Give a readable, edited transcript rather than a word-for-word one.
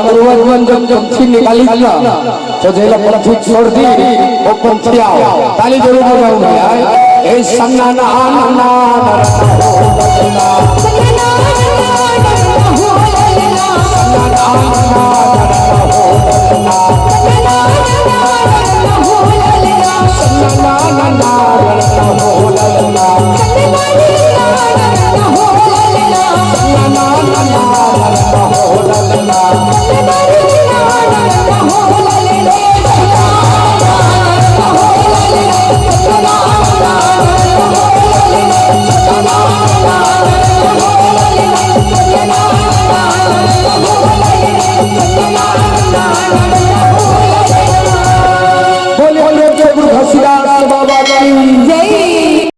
पूर्वज मन जब पंछी निकाली ना तो जेला पंछी छोड़ दी वो पंछी आओ ताली जरूर बजाऊंगा यार ए सन्ना ना ना ना